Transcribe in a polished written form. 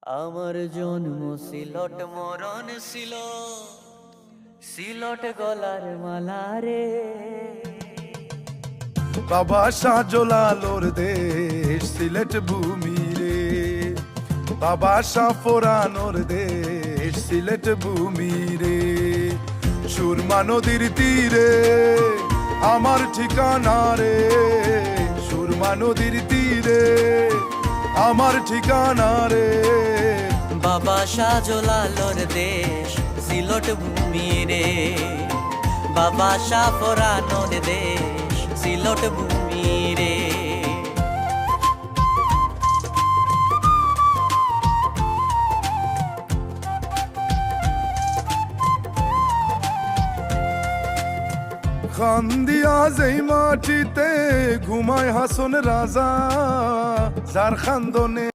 আমার জন্ম সিলট, মরণ ছিল সিলট, গলার মালা রে। বাবা শাহজালালোর দেশ সিলেট ভূমি রে, বাবা শাহফরানোর দেশ সিলেট ভূমি রে। সুরমা নদীর তীরে আমার ঠিকানা রে, সুরমা নদীর তীরে আমার ঠিকানা রে। বাবা শাহজালালোর দেশ সিলট ভূমি রে, বাবা শাহফরানোর দেশ সিলট ভূমি রে। খান্দিয়া যেই মাটিতে ঘুমায় হাসন রাজা, যার খান্দনে